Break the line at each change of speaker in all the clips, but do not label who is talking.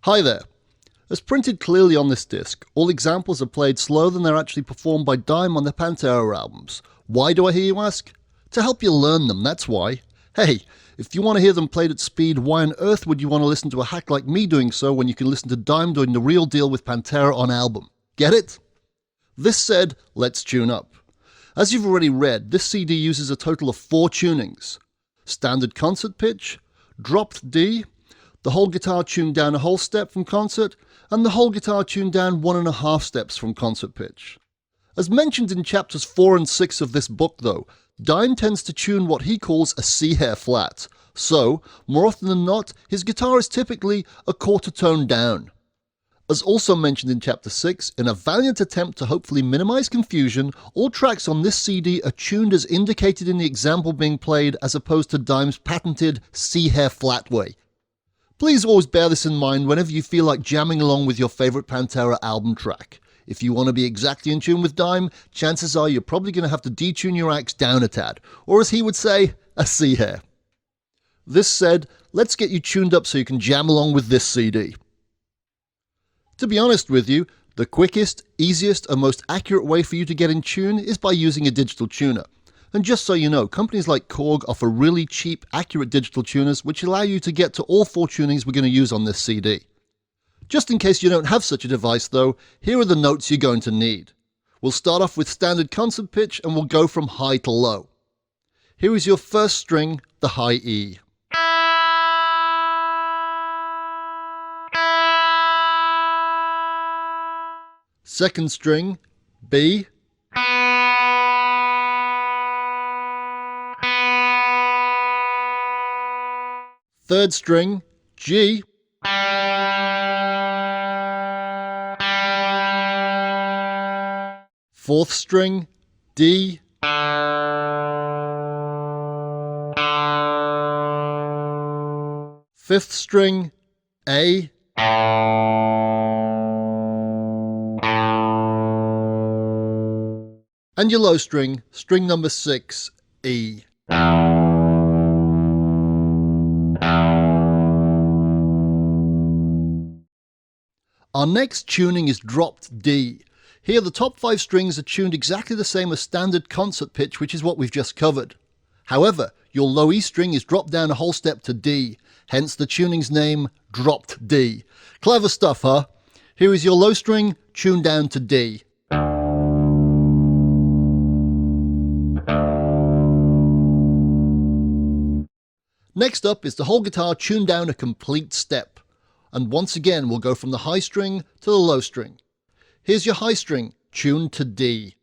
Hi there. As printed clearly on this disc, all examples are played slower than they're actually performed by Dime on the Pantera albums. Why do I hear you ask? To help you learn them, that's why. Hey, if you want to hear them played at speed, why on earth would you want to listen to a hack like me doing so when you can listen to Dime doing the real deal with Pantera on album? Get it? This said, let's tune up. As you've already read, this CD uses a total of 4 tunings. Standard concert pitch, dropped D, the whole guitar tuned down a whole step from concert, and the whole guitar tuned down 1.5 steps from concert pitch. As mentioned in chapters 4 and 6 of this book though, Dime tends to tune what he calls a C-hair flat, so, more often than not, his guitar is typically a quarter tone down. As also mentioned in chapter 6, in a valiant attempt to hopefully minimize confusion, all tracks on this CD are tuned as indicated in the example being played as opposed to Dime's patented C-hair flat way. Please always bear this in mind whenever you feel like jamming along with your favorite Pantera album track. If you want to be exactly in tune with Dime, chances are you're probably going to have to detune your axe down a tad, or as he would say, a C-hair. This said, let's get you tuned up so you can jam along with this CD. To be honest with you, the quickest, easiest, and most accurate way for you to get in tune is by using a digital tuner. And just so you know, companies like Korg offer really cheap, accurate digital tuners which allow you to get to all 4 tunings we're going to use on this CD. Just in case you don't have such a device though, here are the notes you're going to need. We'll start off with standard concert pitch and we'll go from high to low. Here is your first string, the high E. Second string, B. Third string, G. Fourth string, D. Fifth string, A. And your low string, string number 6, E. Our next tuning is dropped D. Here the top 5 strings are tuned exactly the same as standard concert pitch, which is what we've just covered. However, your low E string is dropped down a whole step to D, hence the tuning's name, dropped D. Clever stuff, huh? Here is your low string, tuned down to D. Next up is the whole guitar tuned down a complete step. And once again, we'll go from the high string to the low string. Here's your high string, tuned to D.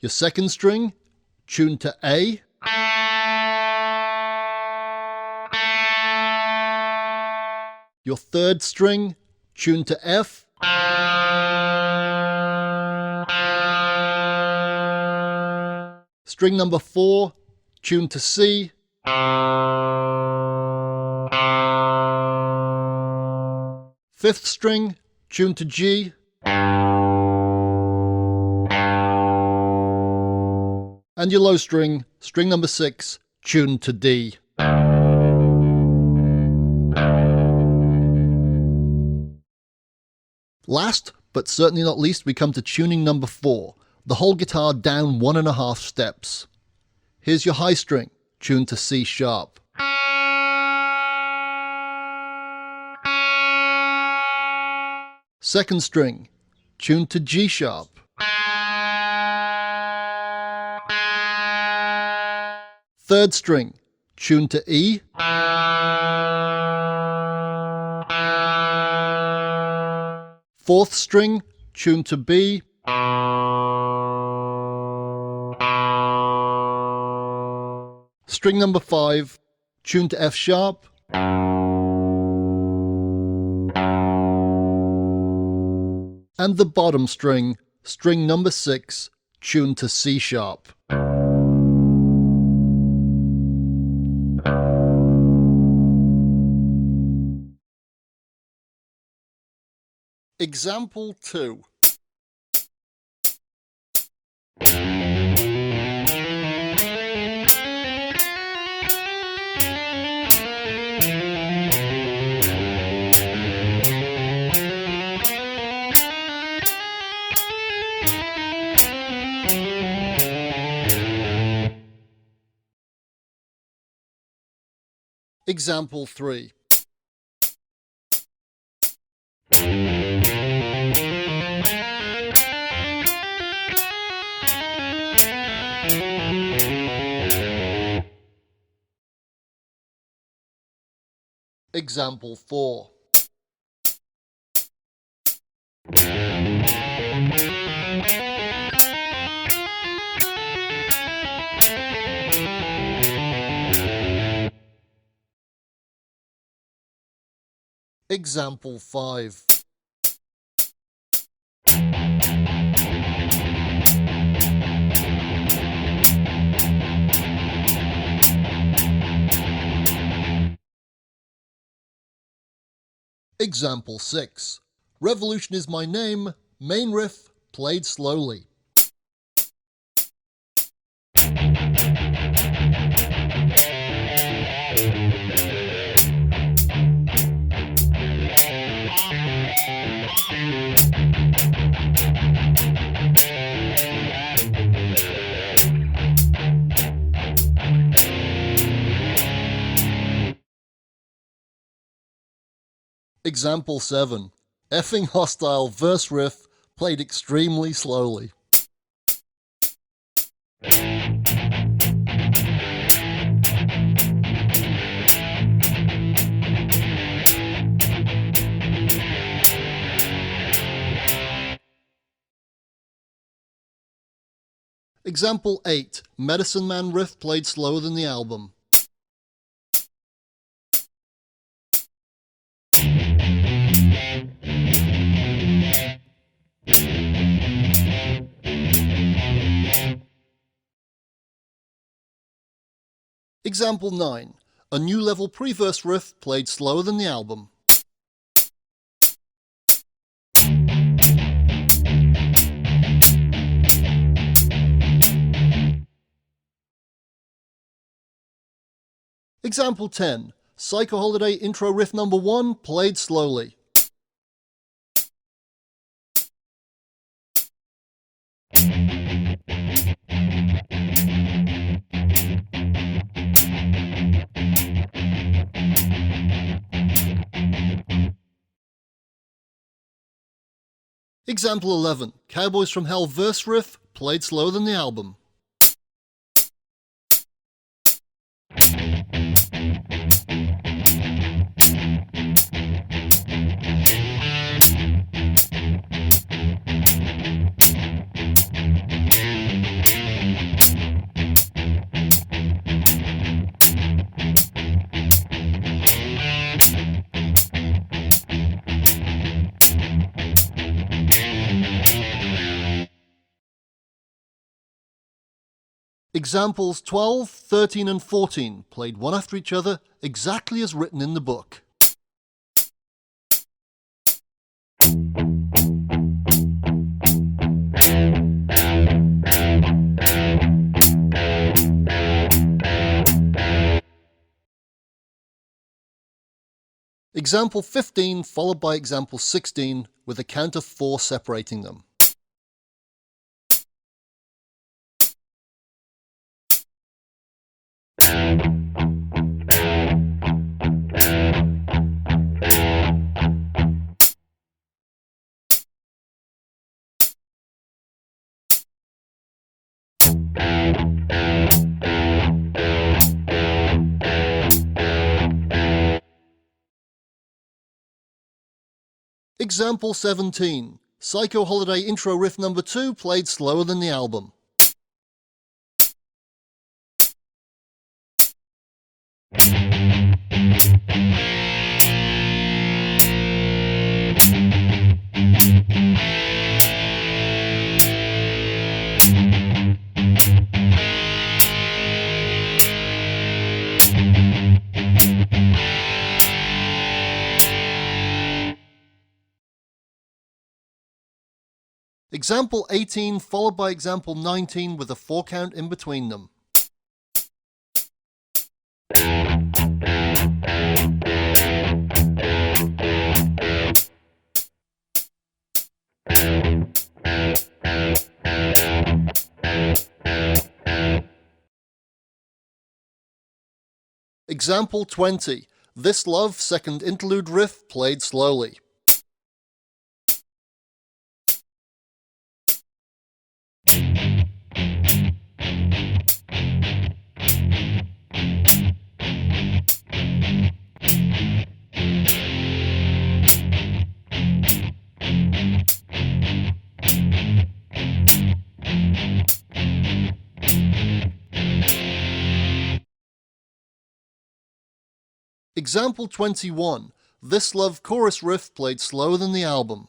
Your second string, tuned to A. Your third string, tuned to F. String number 4, tuned to C. Fifth string, tuned to G. And your low string, string number 6, tuned to D. Last, but certainly not least, we come to tuning number 4, the whole guitar down 1.5 steps. Here's your high string, tuned to C sharp. Second string, tuned to G sharp. Third string, tuned to E. Fourth string, tuned to B. String number 5, tuned to F sharp. And the bottom string, string number 6, tuned to C sharp. Example 2.
Thank you.
Example 3. Example 4. Example 5. Example 6. Revolution is my name, main riff, played slowly. Example 7. Effing hostile verse riff, played extremely slowly. Example 8. Medicine Man riff played slower than the album. Example 9. A new level pre-verse riff played slower than the album. Example 10. Psycho Holiday intro riff number 1 played slowly. Example 11. Cowboys from Hell verse riff played slower than the album. Examples 12, 13 and 14 played one after each other exactly as written in the book. Example 15 followed by example 16 with a count of 4 separating them. Example 17. Psycho Holiday intro riff number 2 played slower than the album. Example 18 followed by example 19 with a 4 count in between them. Example 20. This Love second interlude riff played slowly. Example 21. This Love chorus riff played slower than the album.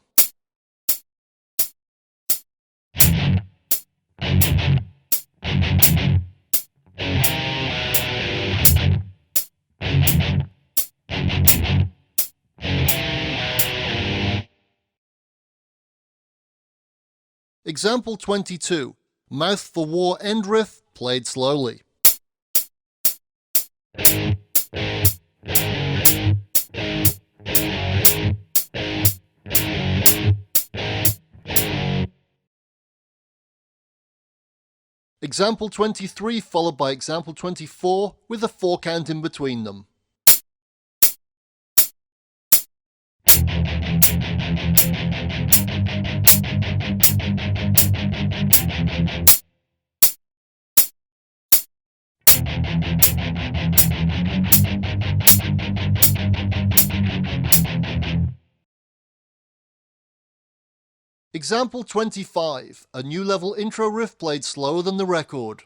Example 22. Mouth for War end riff played slowly. Example 23 followed by example 24 with a 4 count in between them. Example 25. A new level intro riff played slower than the record.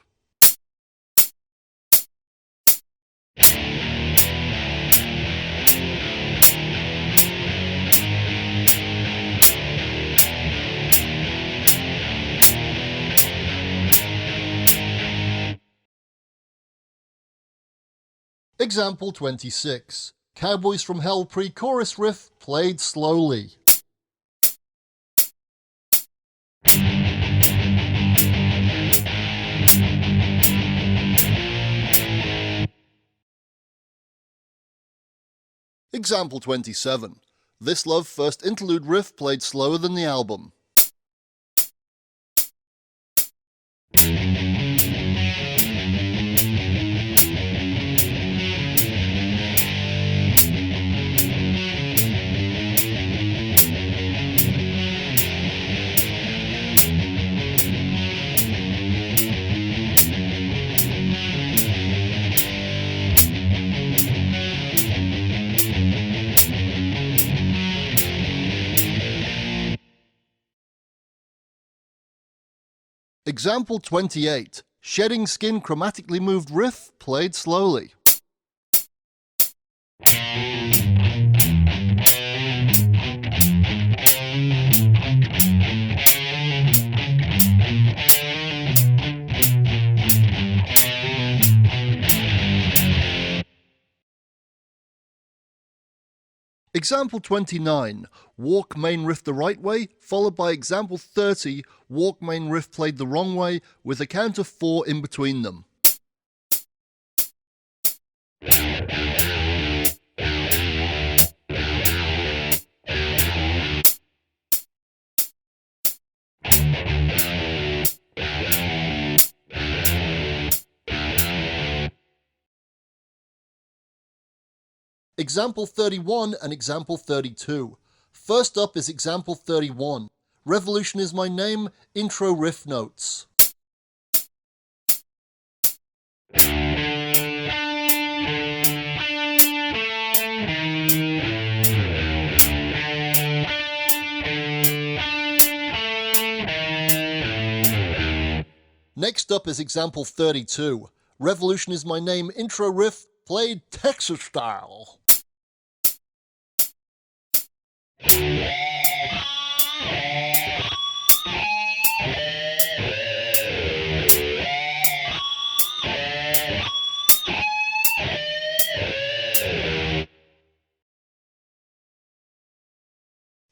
Example 26. Cowboys from Hell pre-chorus riff played slowly. Example 27. This Love first interlude riff played slower than the album. Example 28. Shedding Skin chromatically moved riff played slowly. Example 29. Walk main riff the right way, followed by example 30. Walk main riff played the wrong way, with a count of 4 in between them. Example 31 and example 32. First up is example 31. Revolution is my name, intro riff notes. Next up is example 32. Revolution is my name, intro riff played Texas style.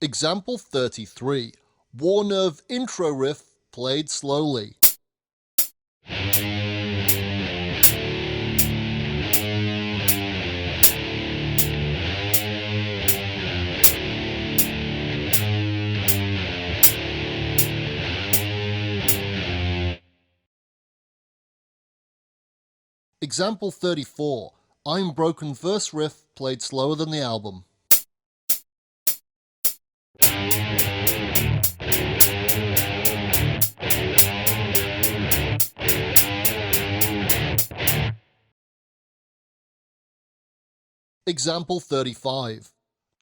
Example 33. War Nerve intro riff played slowly. Example 34. I'm Broken verse riff played slower than the album. Example 35.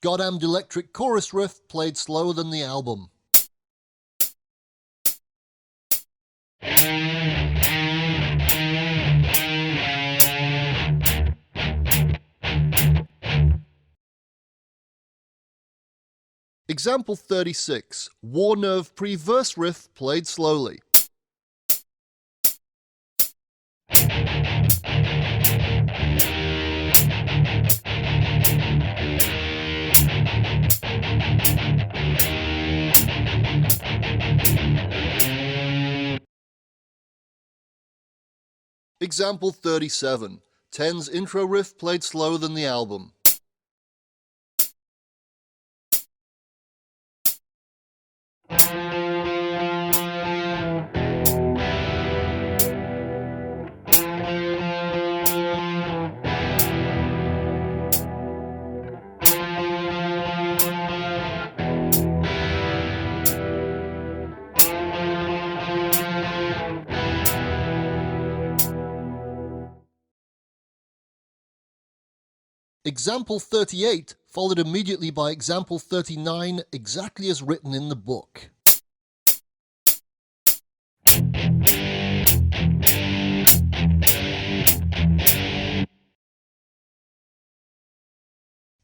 Goddamned electric chorus riff played slower than the album. Example 36. War Nerve pre-verse riff played slowly. Example 37. Ten's intro riff played slower than the album. Example 38 followed immediately by example 39, exactly as written in the book.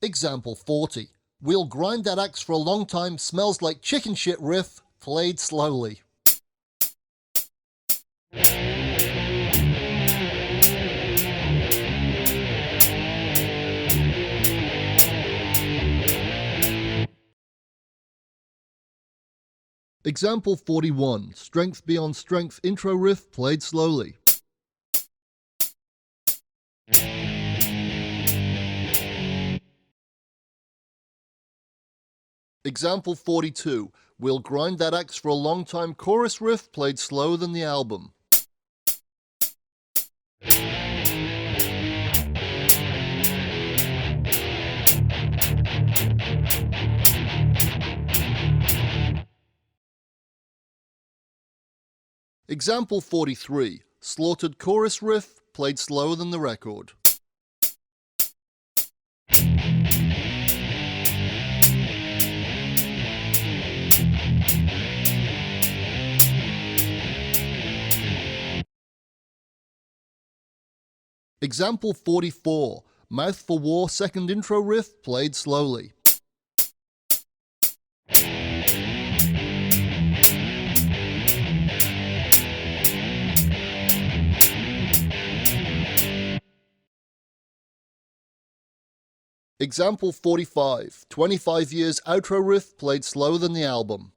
Example 40. We'll grind that axe for a long time, smells like chicken shit riff, played slowly. Example 41. Strength Beyond Strength intro riff played slowly. Example 42. We'll grind that axe for a long time chorus riff played slower than the album. Example 43. Slaughtered chorus riff played slower than the record. Example 44. Mouth for War second intro riff played slowly. Example 45. 25 Years outro riff played slower than the album.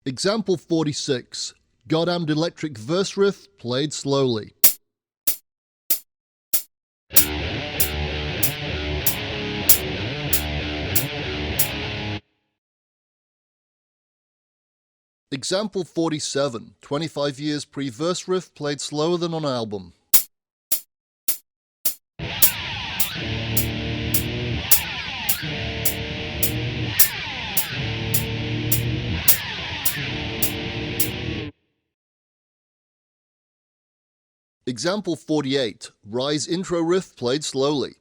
Example 46. Goddamned electric verse riff played slowly. Example 47. 25 Years pre-verse riff played slower than on album. Example 48. Rise intro riff played slowly.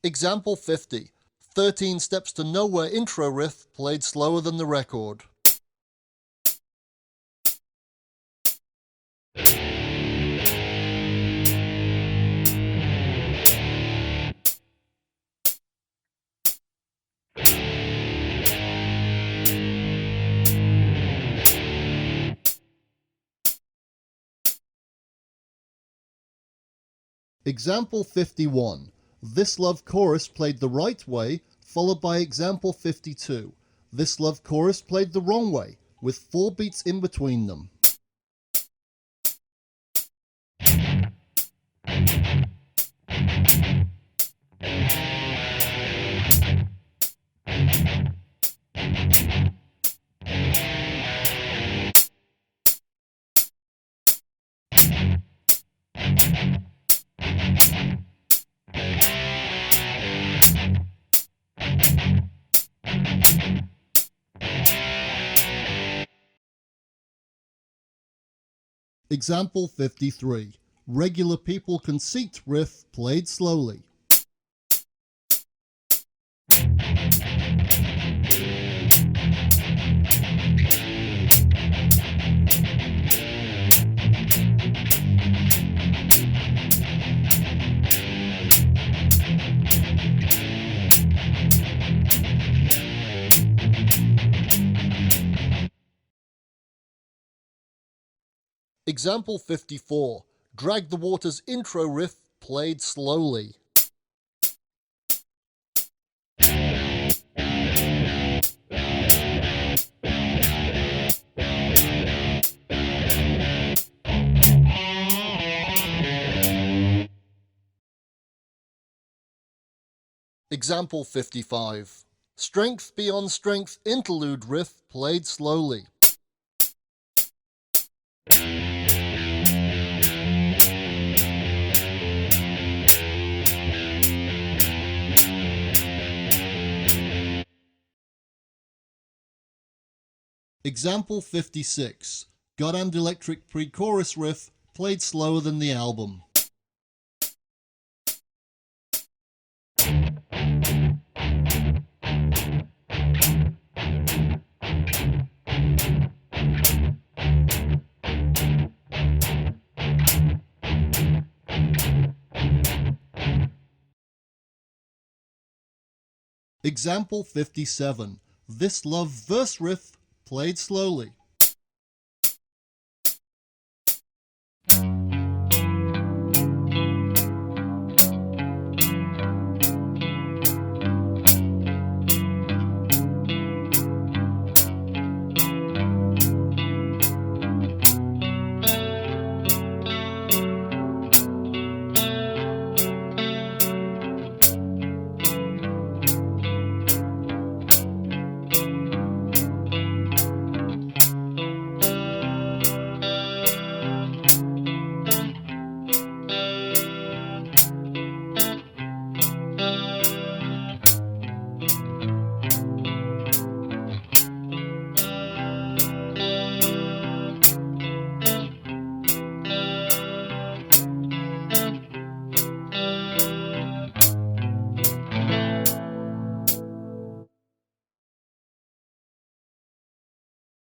Example 50. 13 Steps to Nowhere intro riff played slower than the record. Example 51. This Love chorus played the right way, followed by example 52. This Love chorus played the wrong way, with 4 beats in between them. Example 53. Regular People Conceit riff played slowly. Example 54. Drag the Waters intro riff played slowly. Example 55. Strength Beyond Strength interlude riff played slowly. Example 56. Goddamned Electric pre-chorus riff played slower than the album. Example 57. This Love verse riff played slowly.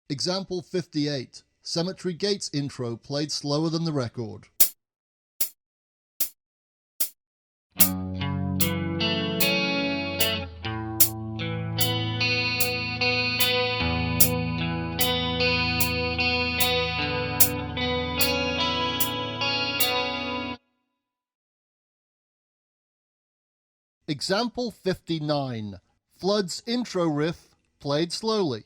Example 58. Cemetery Gates intro played slower than the record. Example 59. Flood's intro riff played slowly.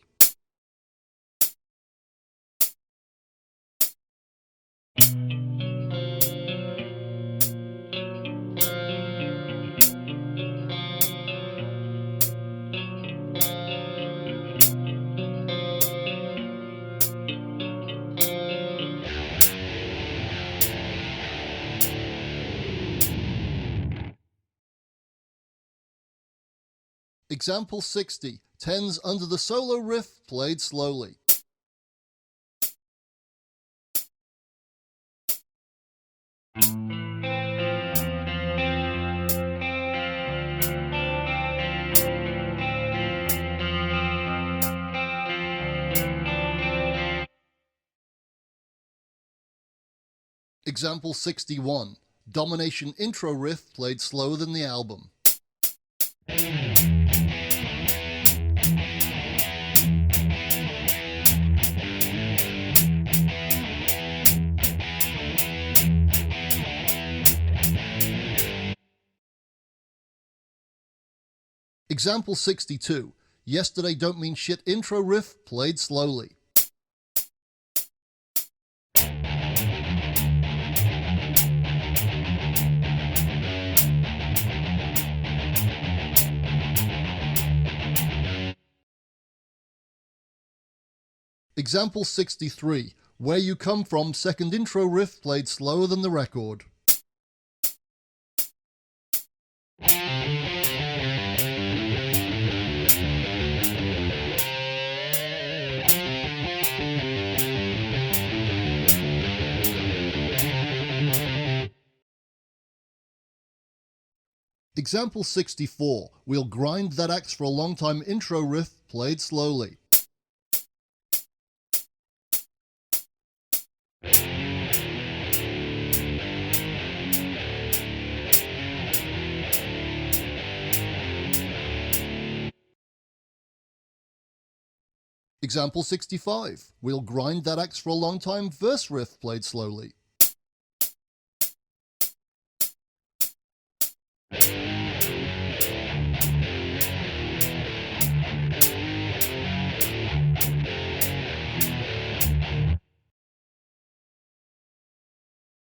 Example 60. Tens under the solo riff played slowly. Example 61. Domination intro riff played slower than the album. Example 62. Yesterday Don't Mean Shit intro riff played slowly. Example 63. Where You Come From second intro riff played slower than the record. Example 64. We'll Grind That Axe for a Long Time intro riff played slowly. Example 65. We'll Grind That Axe for a Long Time verse riff played slowly.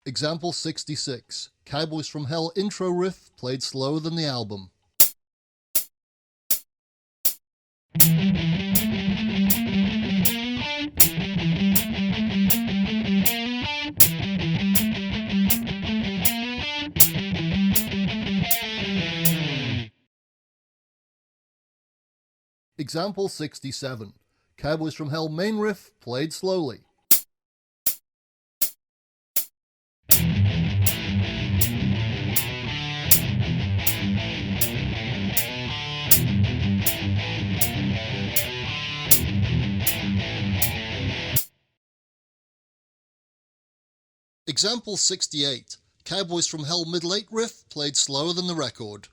Example 66. Cowboys from Hell intro riff played slower than the album. Example 67. Cowboys from Hell main riff played slowly. Example 68. Cowboys from Hell middle 8 riff played slower than the record.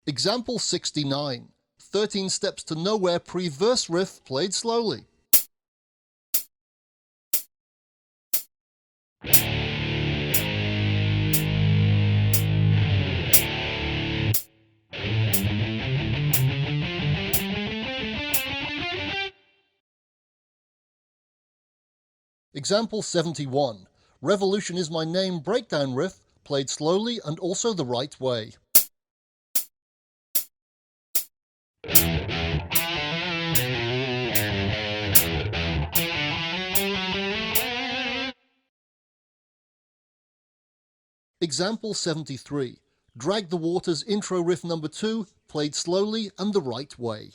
Example 69. 13 Steps to Nowhere pre-verse riff played slowly. Example 71. Revolution Is My Name breakdown riff played slowly and also the right way. Example 73. Drag the Waters intro riff number 2 played slowly and the right way.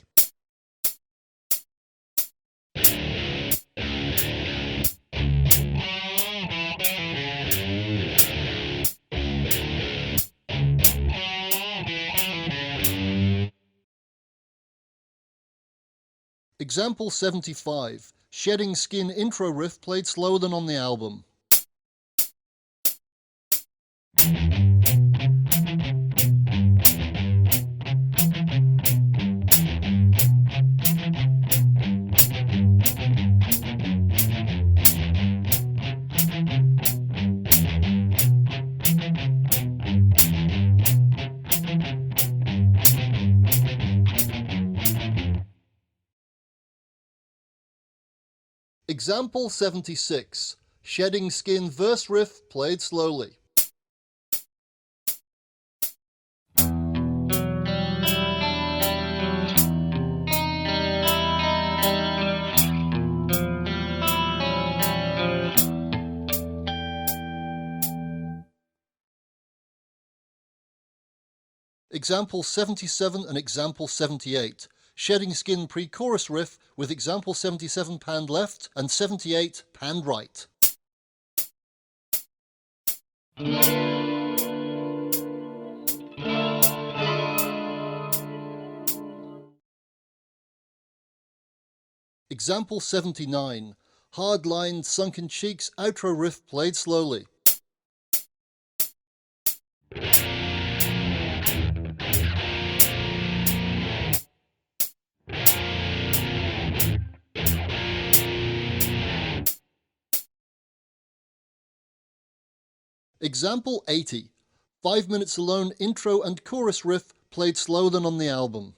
Example 75. Shedding Skin intro riff played slower than on the album. Example 76. Shedding Skin verse riff played slowly. Example 77 and example 78. Shedding skin pre-chorus riff with example 77 panned left and 78 panned right. Example 79. Hard lined sunken cheeks outro riff played slowly. Example 80. 5 minutes alone intro and chorus riff played slower than on the album.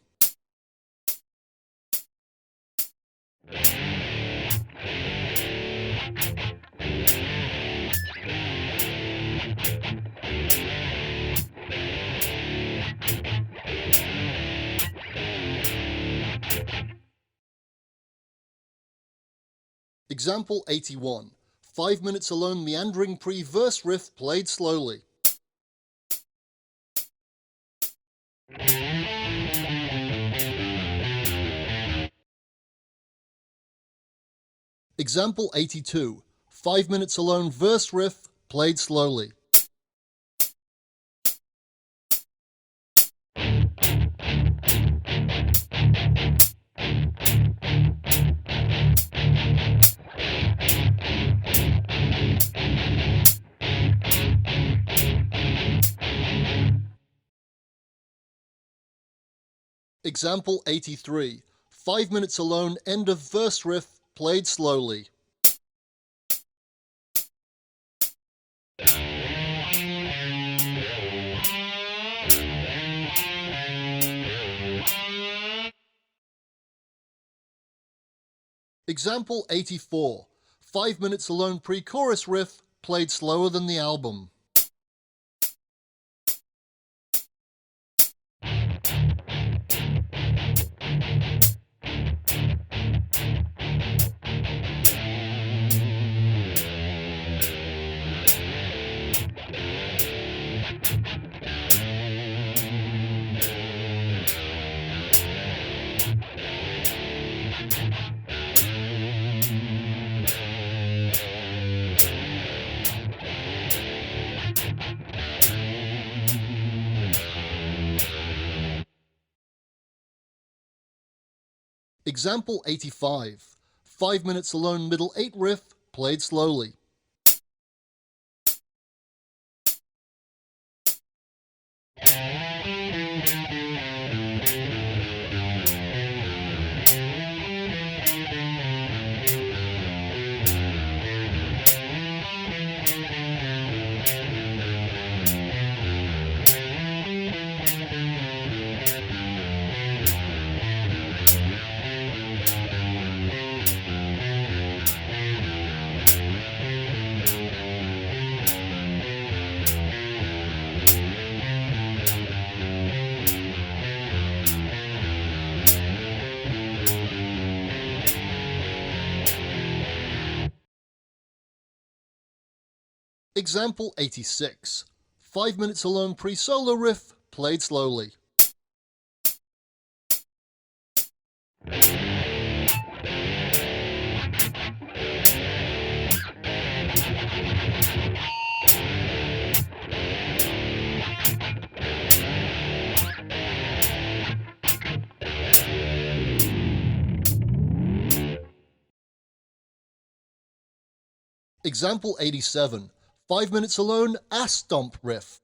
Example 81. 5 minutes alone meandering pre-verse riff played slowly. Example 82. 5 minutes alone verse riff played slowly. Example 83. 5 minutes alone end of verse riff played slowly. Example 84. 5 minutes alone pre-chorus riff played slower than the album. Example 85. 5 minutes alone middle 8 riff played slowly. Example 86. 5 minutes alone pre-solo riff played slowly. Example 87. 5 minutes alone ass stomp riff.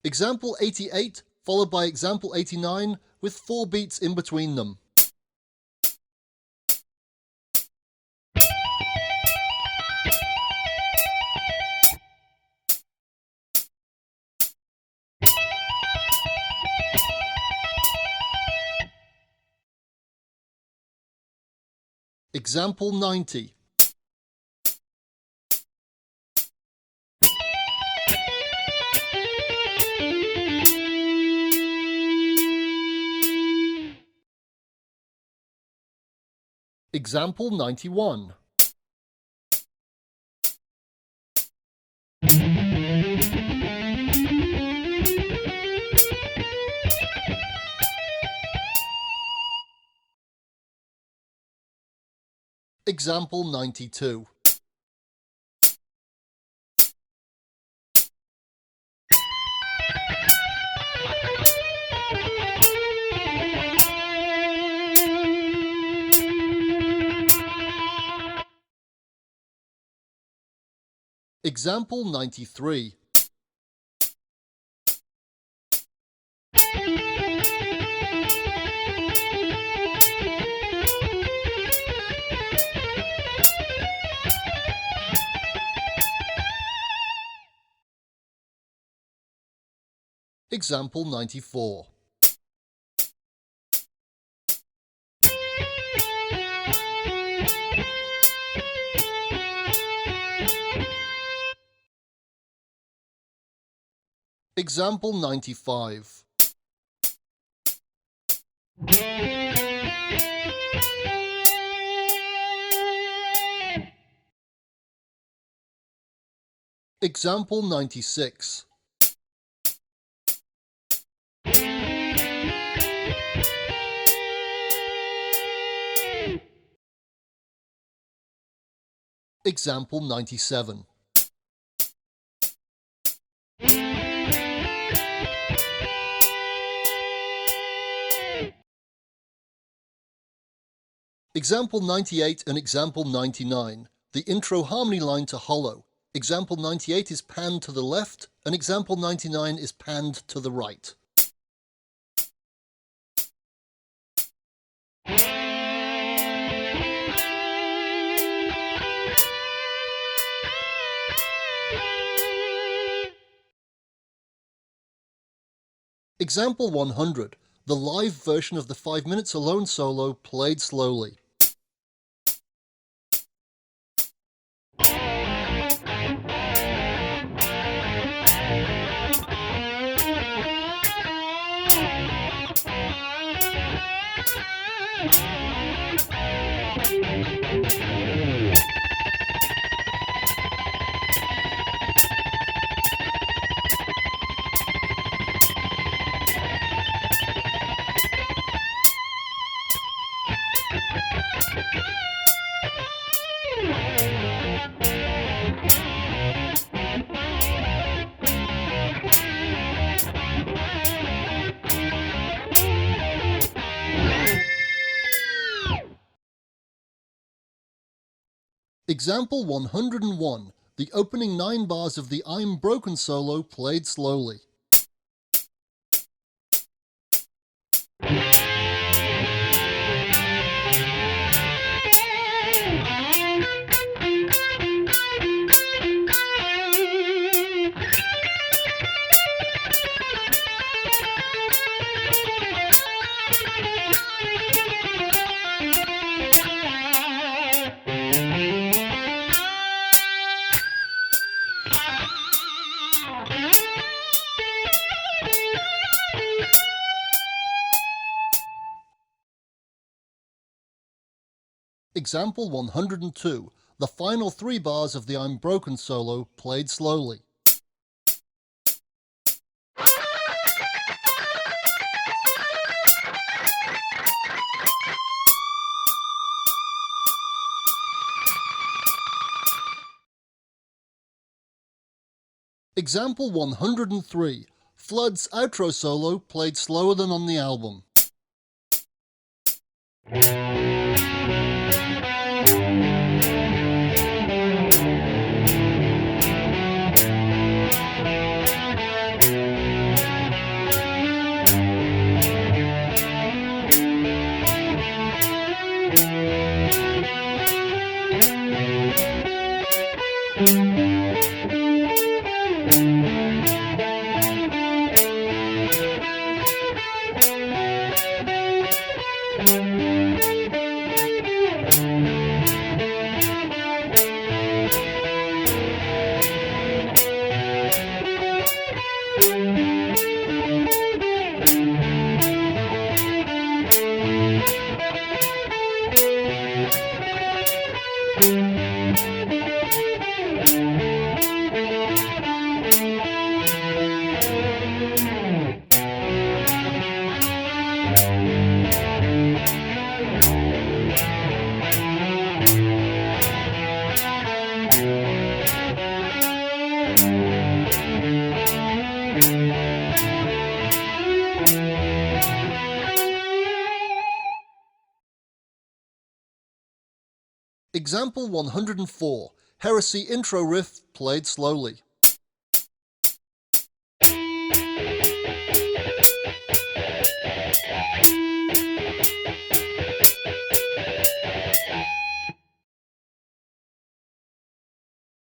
Example 88 followed by example 89 with 4 beats in between them. Example 90. Example 91. Example 92. Example 93. Example 94. Example 95. Example 96. Example 97. Example 98 and example 99. The intro harmony line to hollow. Example 98 is panned to the left and example 99 is panned to the right. Example 100. The live version of the 5 minutes alone solo played slowly. Example 101. The opening 9 bars of the I'm Broken solo played slowly. Example 102. The final 3 bars of the I'm Broken solo played slowly. Example 103. Flood's outro solo played slower than on the album. Example 104. Heresy intro riff played slowly.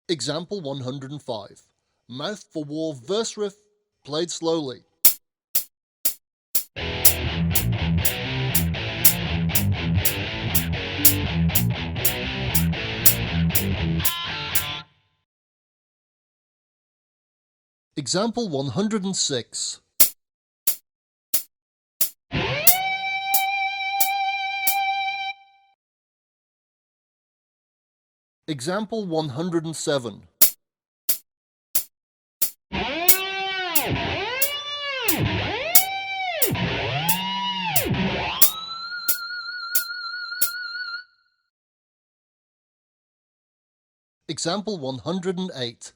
Example 105. Mouth for War verse riff played slowly. Example 106. Example 107. Example 108.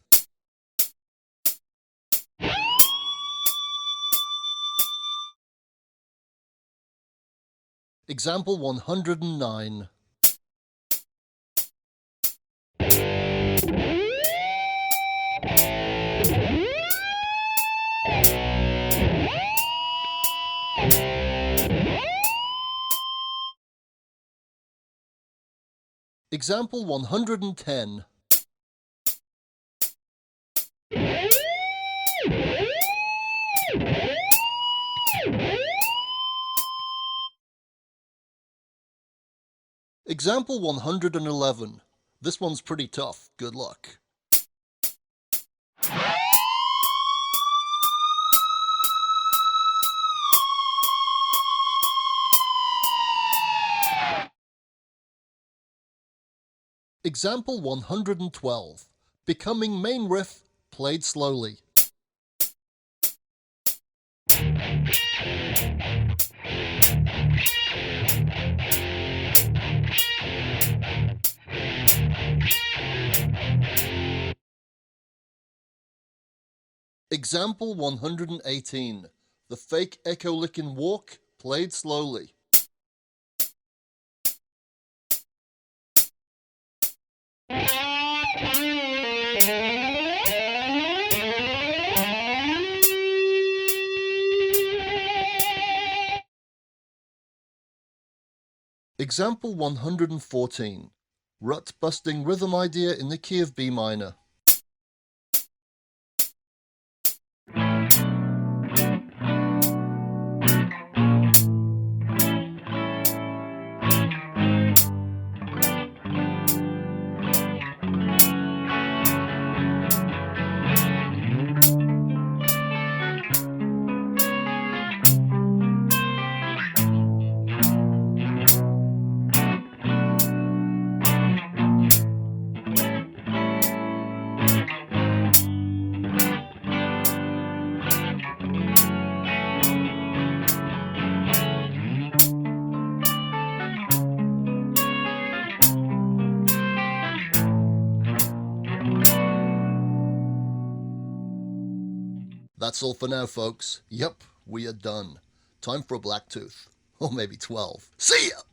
Example 109. Example 110. Example 111. This one's pretty tough. Good luck. Example 112. Becoming main riff played slowly. Example 118. The fake echo-licking walk played slowly. Example 114. Rut-busting rhythm idea in the key of B minor. That's all for now, folks. Yep, we are done. Time for a black tooth. Or maybe 12. See ya!